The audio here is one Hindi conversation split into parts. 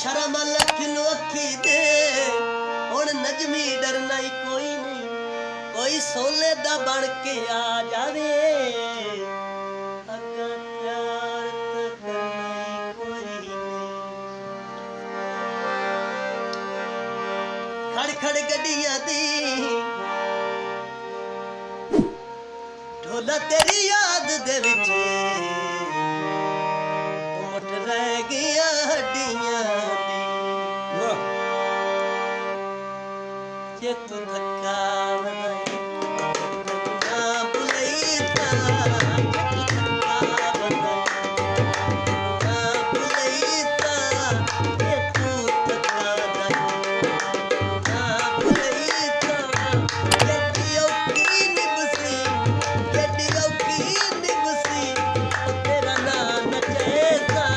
शर्म लख नु अखी दे हुण नजमी डरना ही कोई नहीं कोई सोले दा बन के आ जावे अगा प्यार तो करना ही कोई नहीं खड़ खड़ गड्डियां दी ढोला तेरी याद दे विच उमट रह गया हड्डियां ये तो धक्का बनाई ना बुलई था धक्का बनाई ना बुलई था ये तू धक्का बनाई ना बुलई था ये दियो की निबसी ये दियो की निबसी तेरा नाम नचेता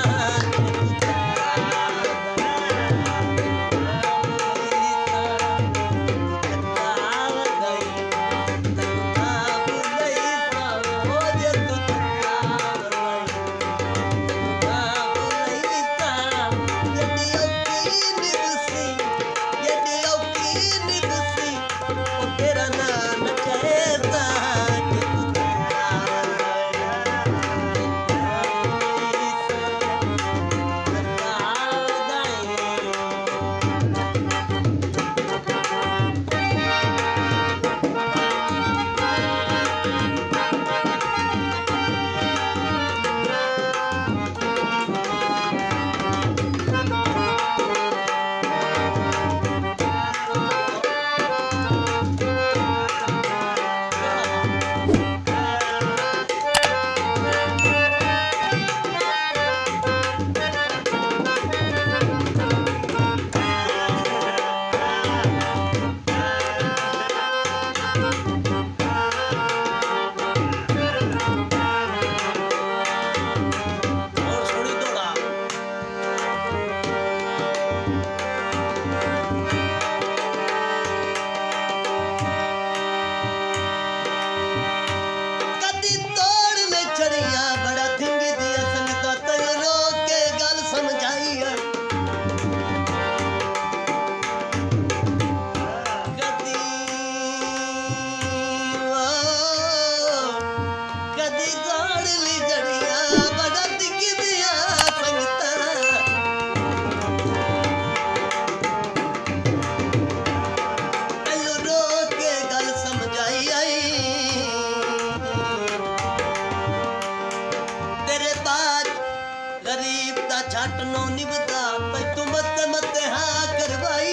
छट नो निभदा तै तू मत मत हाँ करवाई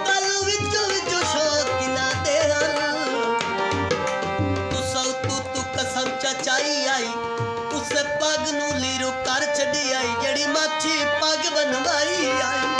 तलू विचो विचो शौकीना दे तू सौ तू कसम चचाई आई उस पग नू लीरो कर छड़ी आई जड़ी माछी पग बनवाई आई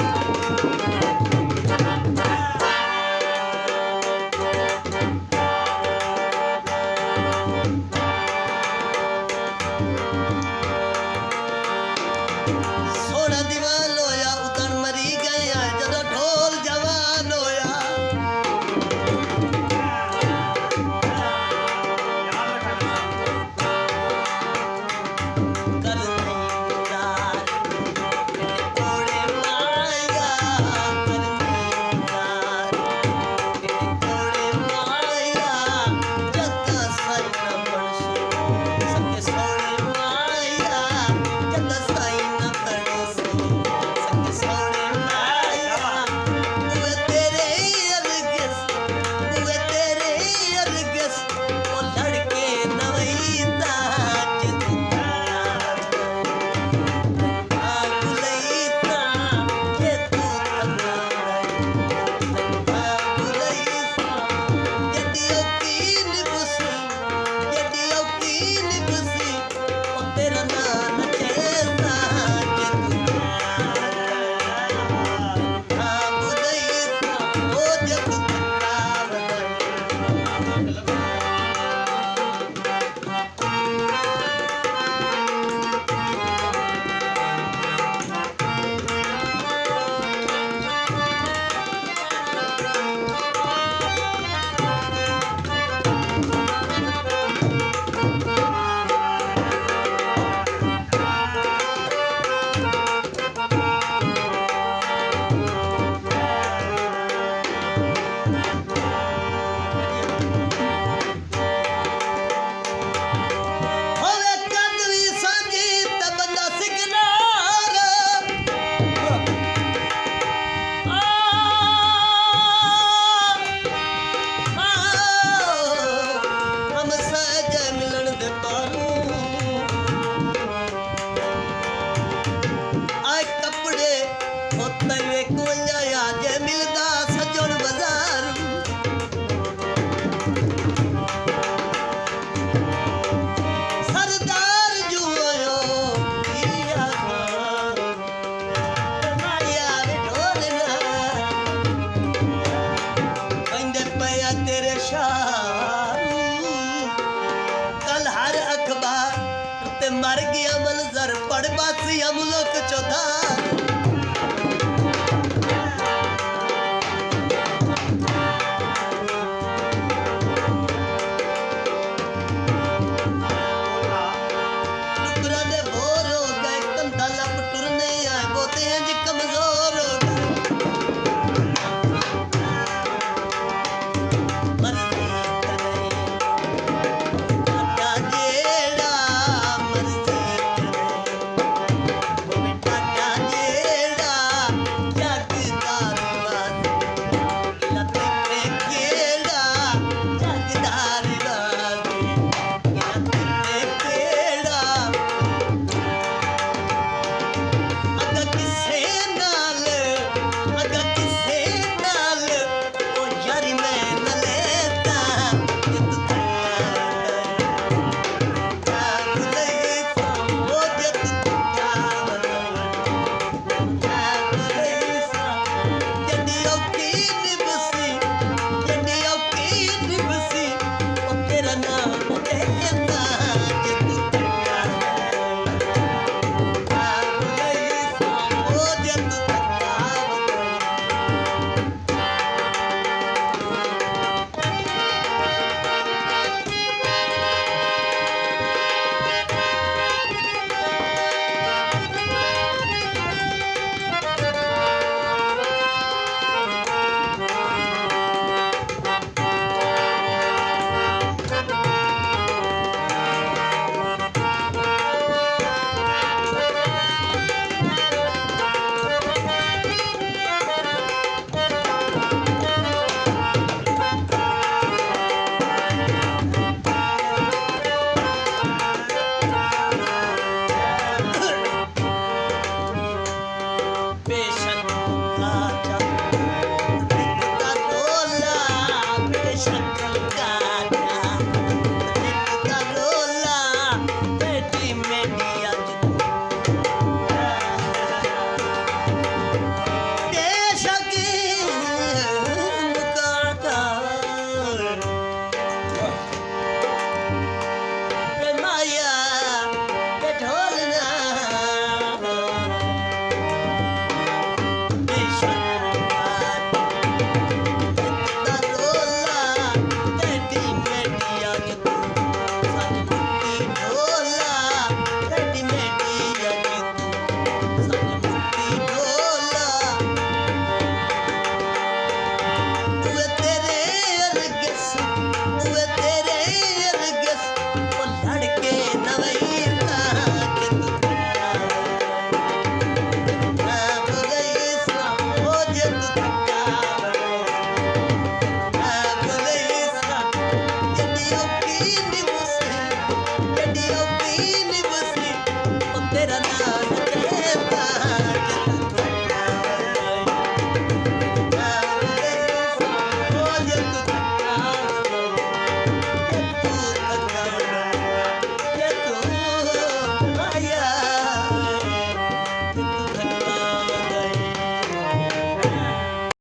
चौधार